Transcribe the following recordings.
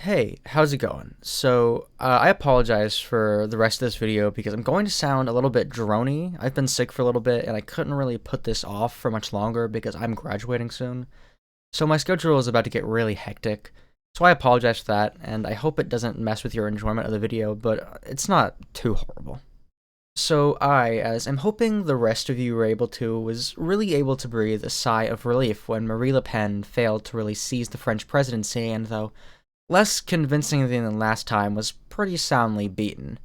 Hey, how's it going? I apologize for the rest of this video because I'm going to sound a little bit drony. I've been sick for a little bit and I couldn't really put this off for much longer because I'm graduating soon. So my schedule is about to get really hectic. So I apologize for that, and I hope it doesn't mess with your enjoyment of the video, but it's not too horrible. As I'm hoping the rest of you were able to, was really able to breathe a sigh of relief when Marie Le Pen failed to really seize the French presidency and, though less convincingly than last time, was pretty soundly beaten.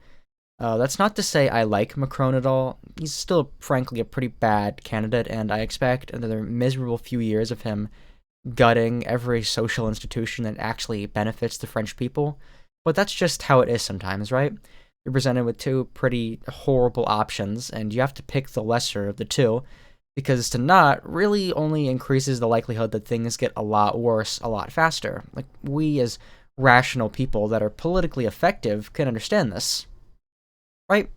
That's not to say I like Macron at all. He's still, frankly, a pretty bad candidate, and I expect another miserable few years of him gutting every social institution that actually benefits the French people. But that's just how it is sometimes, right? You're presented with two pretty horrible options, and you have to pick the lesser of the two, because to not really only increases the likelihood that things get a lot worse a lot faster. Like, we as rational people that are politically effective can understand this, right?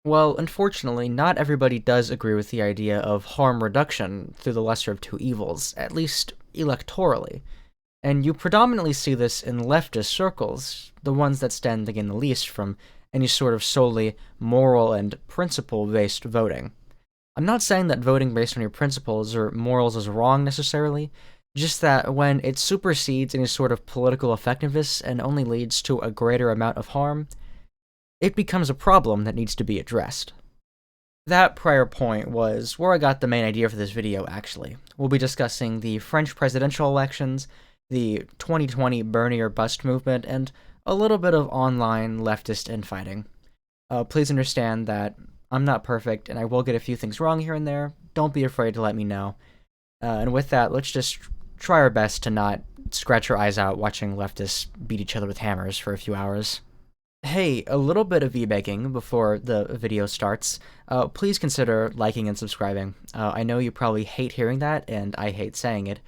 Well, unfortunately, not everybody does agree with the idea of harm reduction through the lesser of two evils, at least electorally. And you predominantly see this in leftist circles, the ones that stand to gain the least from any sort of solely moral and principle-based voting. I'm not saying that voting based on your principles or morals is wrong necessarily, just that when it supersedes any sort of political effectiveness and only leads to a greater amount of harm, it becomes a problem that needs to be addressed. That prior point was where I got the main idea for this video, actually. We'll be discussing the French presidential elections, the 2020 Bernie or Bust movement, and a little bit of online leftist infighting. Please understand that I'm not perfect, and I will get a few things wrong here and there. Don't be afraid to let me know. And with that, let's just try our best to not scratch our eyes out watching leftists beat each other with hammers for a few hours. Hey, a little bit of e-begging before the video starts. Please consider liking and subscribing. I know you probably hate hearing that, and I hate saying it,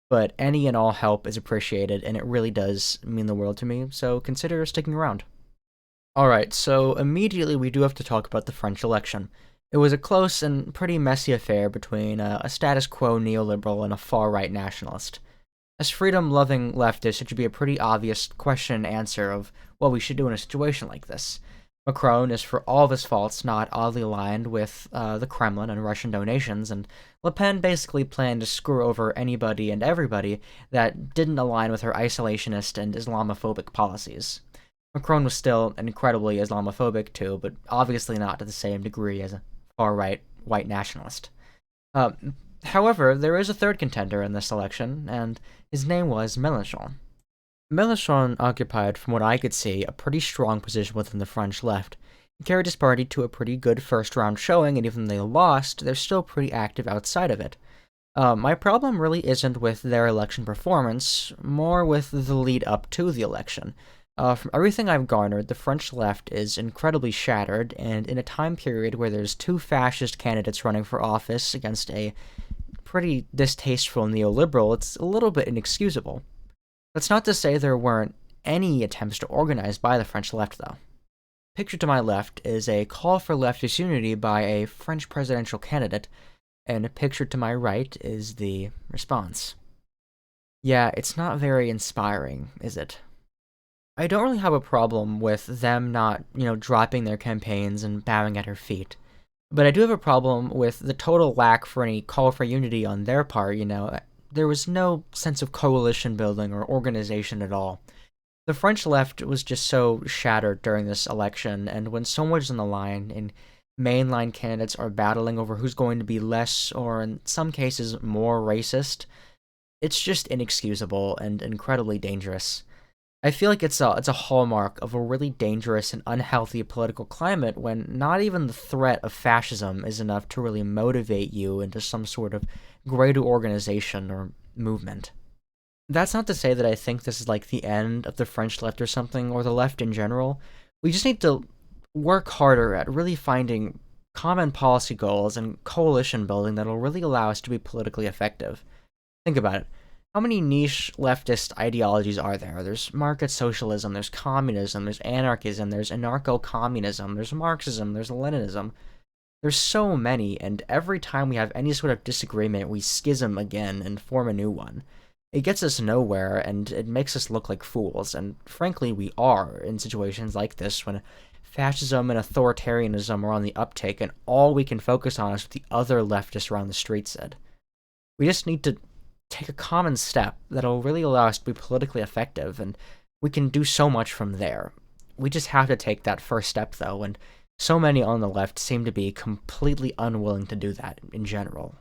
but any and all help is appreciated, and it really does mean the world to me, so consider sticking around. Alright, so immediately we do have to talk about the French election. It was a close and pretty messy affair between a status quo neoliberal and a far-right nationalist. As freedom-loving leftists, it should be a pretty obvious question and answer of what we should do in a situation like this. Macron is, for all of his faults, not oddly aligned with the Kremlin and Russian donations, and Le Pen basically planned to screw over anybody and everybody that didn't align with her isolationist and Islamophobic policies. Macron was still incredibly Islamophobic too, but obviously not to the same degree as a far-right white nationalist. However, there is a third contender in this election, and his name was Mélenchon. Mélenchon occupied, from what I could see, a pretty strong position within the French left. He carried his party to a pretty good first-round showing, and even though they lost, they're still pretty active outside of it. My problem really isn't with their election performance, more with the lead up to the election. From everything I've garnered, the French left is incredibly shattered, and in a time period where there's two fascist candidates running for office against a pretty distasteful neoliberal, it's a little bit inexcusable. That's not to say there weren't any attempts to organize by the French left, though. Pictured to my left is a call for leftist unity by a French presidential candidate, and pictured to my right is the response. Yeah, it's not very inspiring, is it? I don't really have a problem with them not, dropping their campaigns and bowing at her feet. But I do have a problem with the total lack for any call for unity on their part, There was no sense of coalition building or organization at all. The French left was just so shattered during this election, and when so much is on the line, and mainline candidates are battling over who's going to be less, or in some cases more racist, it's just inexcusable and incredibly dangerous. I feel like it's a hallmark of a really dangerous and unhealthy political climate when not even the threat of fascism is enough to really motivate you into some sort of greater organization or movement. That's not to say that I think this is like the end of the French left or something, or the left in general. We just need to work harder at really finding common policy goals and coalition building that'll really allow us to be politically effective. Think about it. How many niche leftist ideologies are there? There's market socialism, there's communism, there's anarchism, there's anarcho-communism, there's Marxism, there's Leninism. There's so many, and every time we have any sort of disagreement, we schism again and form a new one. It gets us nowhere, and it makes us look like fools, and frankly, we are in situations like this when fascism and authoritarianism are on the uptake, and all we can focus on is what the other leftists around the street said. We just need to take a common step that'll really allow us to be politically effective, and we can do so much from there. We just have to take that first step, though, and so many on the left seem to be completely unwilling to do that in general.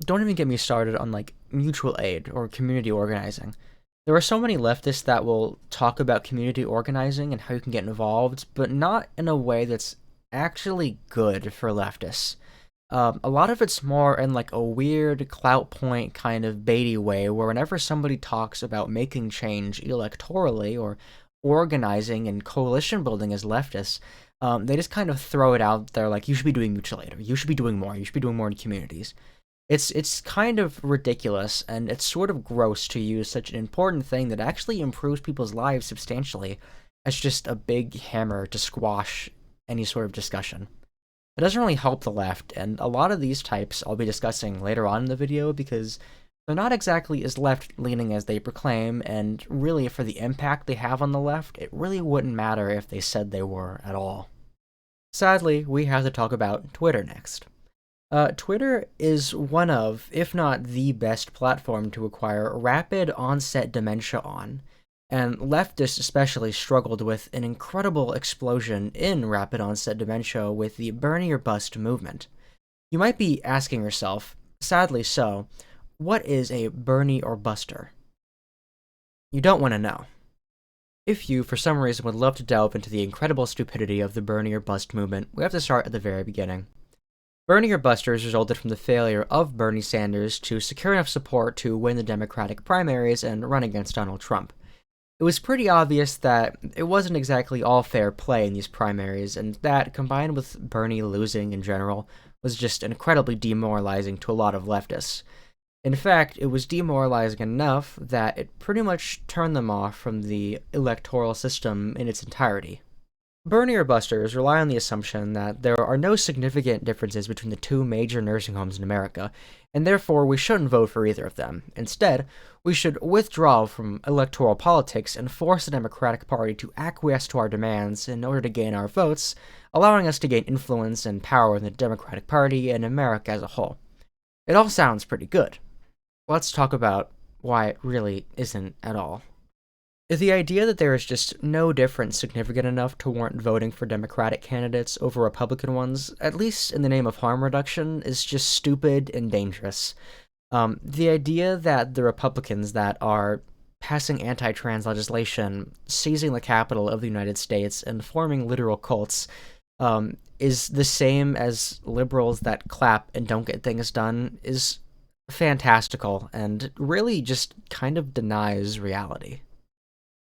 Don't even get me started on like mutual aid or community organizing. There are so many leftists that will talk about community organizing and how you can get involved, but not in a way that's actually good for leftists. A lot of it's more in like a weird clout point kind of baity way, where whenever somebody talks about making change electorally or organizing and coalition building as leftists, they just kind of throw it out there like, you should be doing mutual aid, or you should be doing more, you should be doing more in communities. It's kind of ridiculous, and it's sort of gross to use such an important thing that actually improves people's lives substantially as just a big hammer to squash any sort of discussion. It doesn't really help the left, and a lot of these types I'll be discussing later on in the video because they're not exactly as left-leaning as they proclaim, and really for the impact they have on the left, it really wouldn't matter if they said they were at all. Sadly, we have to talk about Twitter next. Twitter is one of, if not the best platform to acquire rapid onset dementia on, and leftists especially struggled with an incredible explosion in rapid onset dementia with the Bernie or Bust movement. You might be asking yourself, sadly so, what is a Bernie or Buster? You don't want to know. If you, for some reason, would love to delve into the incredible stupidity of the Bernie or Bust movement, we have to start at the very beginning. Bernie or Busters resulted from the failure of Bernie Sanders to secure enough support to win the Democratic primaries and run against Donald Trump. It was pretty obvious that it wasn't exactly all fair play in these primaries, and that, combined with Bernie losing in general, was just incredibly demoralizing to a lot of leftists. In fact, it was demoralizing enough that it pretty much turned them off from the electoral system in its entirety. Bernie or Busters rely on the assumption that there are no significant differences between the two major nursing homes in America, and therefore we shouldn't vote for either of them. Instead, we should withdraw from electoral politics and force the Democratic Party to acquiesce to our demands in order to gain our votes, allowing us to gain influence and power in the Democratic Party and America as a whole. It all sounds pretty good. Let's talk about why it really isn't at all. The idea that there is just no difference significant enough to warrant voting for Democratic candidates over Republican ones, at least in the name of harm reduction, is just stupid and dangerous. The idea that the Republicans that are passing anti-trans legislation, seizing the capital of the United States, and forming literal cults is the same as liberals that clap and don't get things done is fantastical and really just kind of denies reality.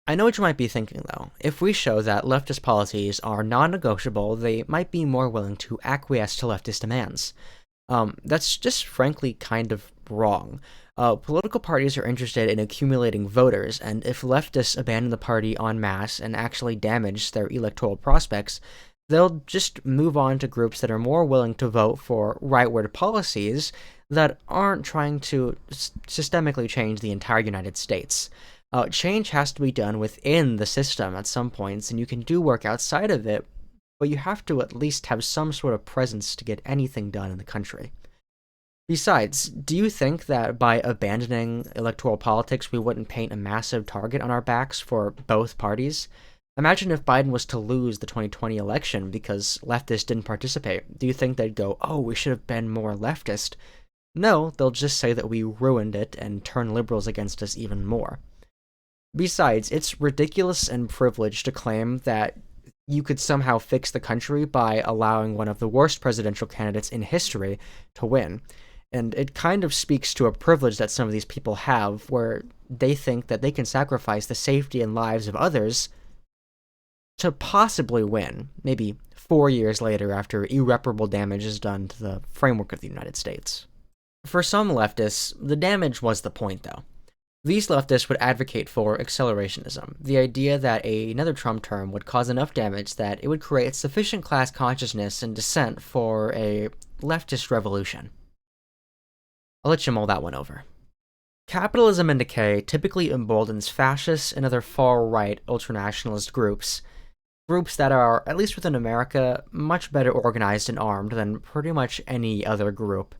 I know what you might be thinking, though. If we show that leftist policies are non-negotiable, they might be more willing to acquiesce to leftist demands. That's just frankly kind of wrong. Political parties are interested in accumulating voters, and if leftists abandon the party en masse and actually damage their electoral prospects, they'll just move on to groups that are more willing to vote for rightward policies that aren't trying to systemically change the entire United States. Change has to be done within the system at some points, and you can do work outside of it, but you have to at least have some sort of presence to get anything done in the country. Besides, do you think that by abandoning electoral politics, we wouldn't paint a massive target on our backs for both parties? Imagine if Biden was to lose the 2020 election because leftists didn't participate. Do you think they'd go, oh, we should have been more leftist? No, they'll just say that we ruined it and turn liberals against us even more. Besides, it's ridiculous and privileged to claim that you could somehow fix the country by allowing one of the worst presidential candidates in history to win. And it kind of speaks to a privilege that some of these people have, where they think that they can sacrifice the safety and lives of others to possibly win, maybe 4 years later after irreparable damage is done to the framework of the United States. For some leftists, the damage was the point, though. These leftists would advocate for accelerationism, the idea that another Trump term would cause enough damage that it would create sufficient class consciousness and dissent for a leftist revolution. I'll let you mull that one over. Capitalism in decay typically emboldens fascists and other far-right ultranationalist groups that are, at least within America, much better organized and armed than pretty much any other group.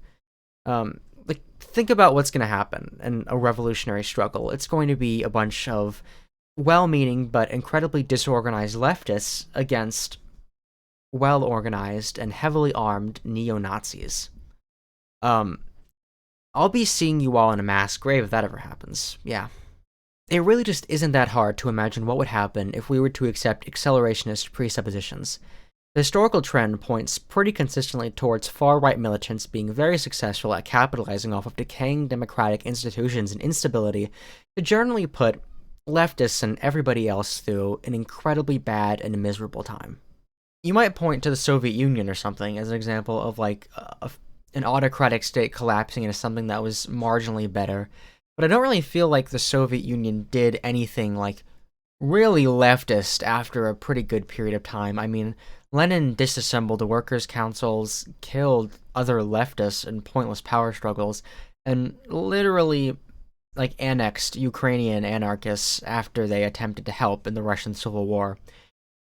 Think about what's going to happen in a revolutionary struggle. It's going to be a bunch of well-meaning but incredibly disorganized leftists against well-organized and heavily armed neo-Nazis. Um, I'll be seeing you all in a mass grave if that ever happens. Yeah. It really just isn't that hard to imagine what would happen if we were to accept accelerationist presuppositions. The historical trend points pretty consistently towards far-right militants being very successful at capitalizing off of decaying democratic institutions and instability to generally put leftists and everybody else through an incredibly bad and miserable time. You might point to the Soviet Union or something as an example of an autocratic state collapsing into something that was marginally better, but I don't really feel like the Soviet Union did anything really leftist after a pretty good period of time. I mean, Lenin disassembled the workers' councils, killed other leftists in pointless power struggles, and literally annexed Ukrainian anarchists after they attempted to help in the Russian Civil War.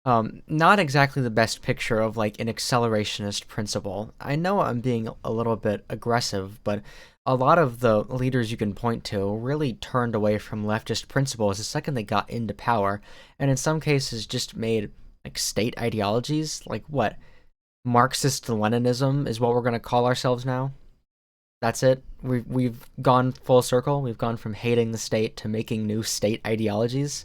Not exactly the best picture of an accelerationist principle. I know I'm being a little bit aggressive, but a lot of the leaders you can point to really turned away from leftist principles the second they got into power, and in some cases just made state ideologies. Like what? Marxist Leninism is what we're gonna call ourselves now. That's it. We've gone full circle. We've gone from hating the state to making new state ideologies.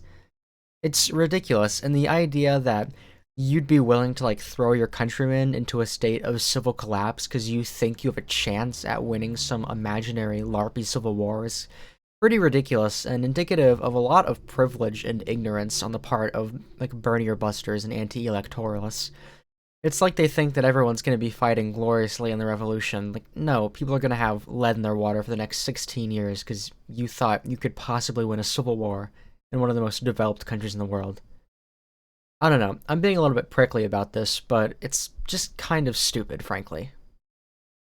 It's ridiculous, and the idea that you'd be willing to throw your countrymen into a state of civil collapse because you think you have a chance at winning some imaginary LARPy civil war is pretty ridiculous and indicative of a lot of privilege and ignorance on the part of Bernie busters and anti-electoralists. It's like they think that everyone's going to be fighting gloriously in the revolution. No, people are going to have lead in their water for the next 16 years because you thought you could possibly win a civil war in one of the most developed countries in the world. I don't know, I'm being a little bit prickly about this, but it's just kind of stupid, frankly.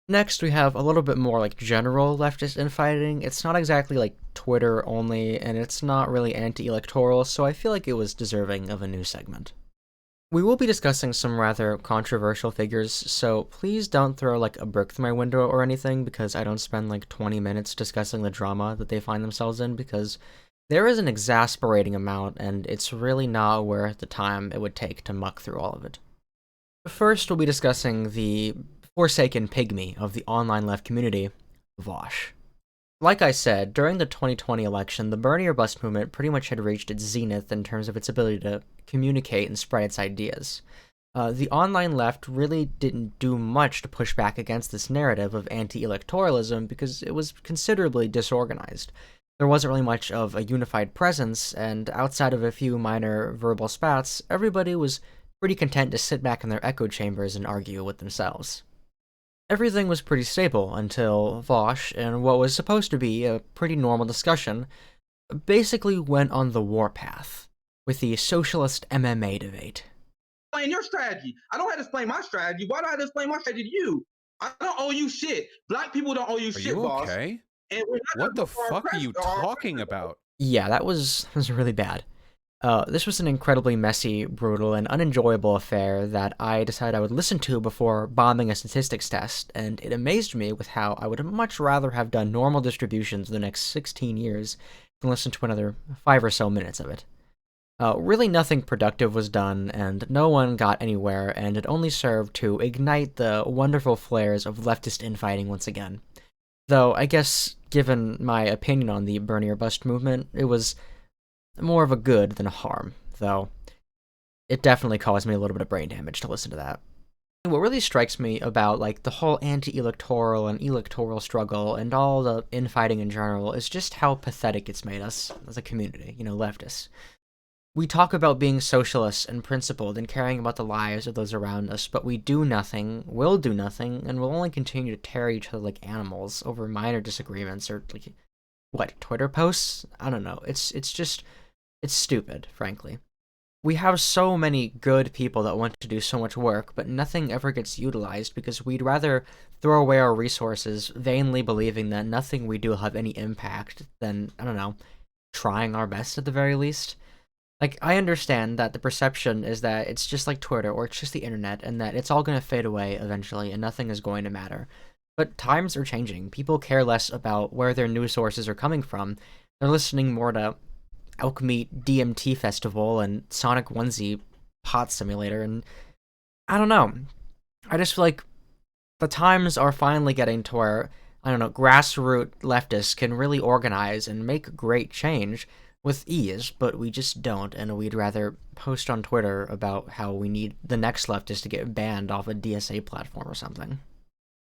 Next, we have a little bit more general leftist infighting. It's not exactly Twitter only, and it's not really anti-electoral, so I feel like it was deserving of a new segment. We will be discussing some rather controversial figures, so please don't throw a brick through my window or anything because I don't spend 20 minutes discussing the drama that they find themselves in, because there is an exasperating amount, and it's really not worth the time it would take to muck through all of it. First, we'll be discussing the forsaken pygmy of the online left community, Vosh. Like I said, during the 2020 election, the Bernie or Bust movement pretty much had reached its zenith in terms of its ability to communicate and spread its ideas. The online left really didn't do much to push back against this narrative of anti-electoralism because it was considerably disorganized. There wasn't really much of a unified presence, and outside of a few minor verbal spats, everybody was pretty content to sit back in their echo chambers and argue with themselves. Everything was pretty stable until Vosh, in what was supposed to be a pretty normal discussion, basically went on the warpath with the socialist MMA debate. Explain your strategy. I don't have to explain my strategy. Why do I have to explain my strategy to you? I don't owe you shit. Black people don't owe you shit, boss. Okay? And we're not What the fuck are you talking about? Yeah, that was really bad. This was an incredibly messy, brutal, and unenjoyable affair that I decided I would listen to before bombing a statistics test, and it amazed me with how I would much rather have done normal distributions the next 16 years than listen to another 5 or so minutes of it. Really nothing productive was done, and no one got anywhere, and it only served to ignite the wonderful flares of leftist infighting once again. Though, I guess, given my opinion on the Bernie or Bust movement, it was more of a good than a harm, though it definitely caused me a little bit of brain damage to listen to that. What really strikes me about the whole anti-electoral and electoral struggle and all the infighting in general is just how pathetic it's made us as a community, leftists. We talk about being socialists and principled and caring about the lives of those around us, but we do nothing, will do nothing, and will only continue to tear each other like animals over minor disagreements or what, Twitter posts? I don't know. It's stupid, frankly. We have so many good people that want to do so much work, but nothing ever gets utilized because we'd rather throw away our resources vainly believing that nothing we do will have any impact than, I don't know, trying our best at the very least. Like, I understand that the perception is that it's just like Twitter or it's just the internet and that it's all going to fade away eventually and nothing is going to matter. But times are changing. People care less about where their news sources are coming from. They're listening more to Alchemy DMT Festival and Sonic Onesie Pot Simulator, and I don't know. I just feel like the times are finally getting to where, I don't know, grassroots leftists can really organize and make great change with ease, but we just don't, and we'd rather post on Twitter about how we need the next leftist to get banned off a DSA platform or something.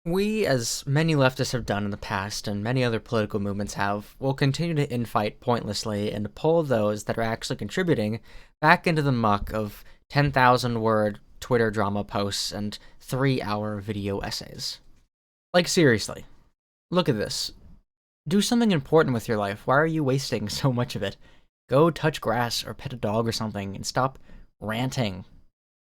We, as many leftists have done in the past, and many other political movements have, will continue to infight pointlessly and pull those that are actually contributing back into the muck of 10,000-word Twitter drama posts and 3-hour video essays. Like, seriously. Look at this. Do something important with your life. Why are you wasting so much of it? Go touch grass or pet a dog or something and stop ranting.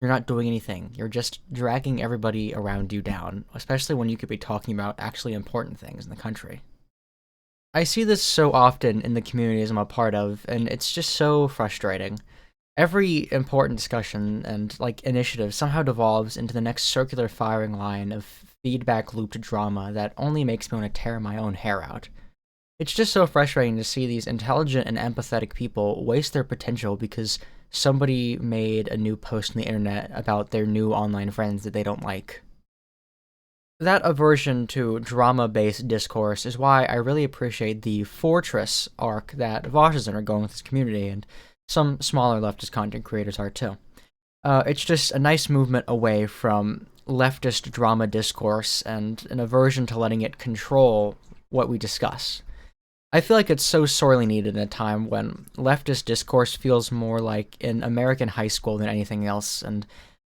You're not doing anything. You're just dragging everybody around you down, especially when you could be talking about actually important things in the country. I see this so often in the communities I'm a part of, and it's just so frustrating. Every important discussion and, initiative somehow devolves into the next circular firing line of feedback-looped drama that only makes me want to tear my own hair out. It's just so frustrating to see these intelligent and empathetic people waste their potential because somebody made a new post on the internet about their new online friends that they don't like. That aversion to drama-based discourse is why I really appreciate the Fortress arc that Vosh are going with his community, and some smaller leftist content creators are too. It's just a nice movement away from leftist drama discourse and an aversion to letting it control what we discuss. I feel like it's so sorely needed in a time when leftist discourse feels more like an American high school than anything else, and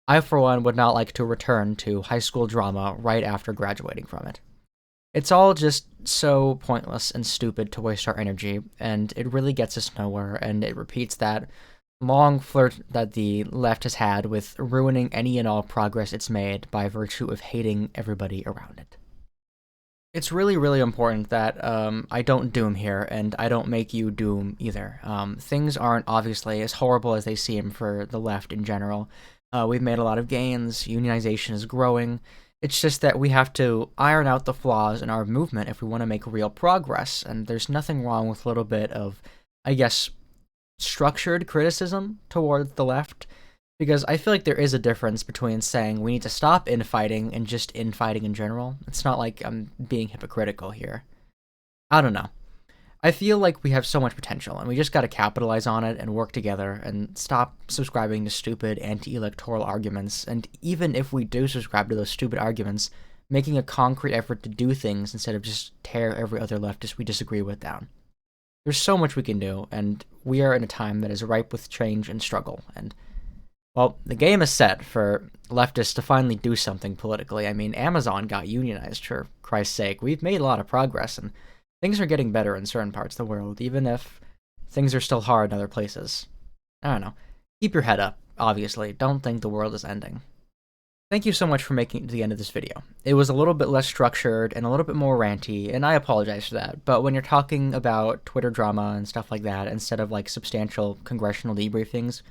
I, for one, would not like to return to high school drama right after graduating from it. It's all just so pointless and stupid to waste our energy, and it really gets us nowhere, and it repeats that long flirt that the left has had with ruining any and all progress it's made by virtue of hating everybody around it. It's really, really important that I don't doom here, and I don't make you doom either. Things aren't obviously as horrible as they seem for the left in general. We've made a lot of gains, unionization is growing. It's just that we have to iron out the flaws in our movement if we want to make real progress, and there's nothing wrong with a little bit of, I guess, structured criticism toward the left. Because I feel like there is a difference between saying we need to stop infighting and just infighting in general. It's not like I'm being hypocritical here. I don't know. I feel like we have so much potential, and we just gotta capitalize on it and work together and stop subscribing to stupid anti-electoral arguments, and even if we do subscribe to those stupid arguments, making a concrete effort to do things instead of just tear every other leftist we disagree with down. There's so much we can do, and we are in a time that is ripe with change and struggle, and well, the game is set for leftists to finally do something politically. I mean, Amazon got unionized, for Christ's sake. We've made a lot of progress, and things are getting better in certain parts of the world, even if things are still hard in other places. I don't know. Keep your head up, obviously. Don't think the world is ending. Thank you so much for making it to the end of this video. It was a little bit less structured and a little bit more ranty, and I apologize for that. But when you're talking about Twitter drama and stuff like that, instead of substantial congressional debriefings,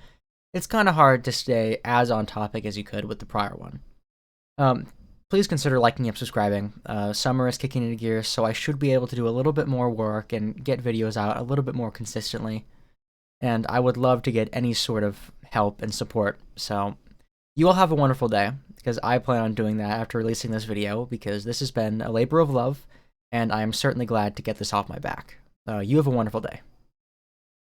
it's kind of hard to stay as on topic as you could with the prior one. Please consider liking and subscribing. Summer is kicking into gear, so I should be able to do a little bit more work and get videos out a little bit more consistently. And I would love to get any sort of help and support. So you all have a wonderful day, because I plan on doing that after releasing this video, because this has been a labor of love, and I am certainly glad to get this off my back. You have a wonderful day.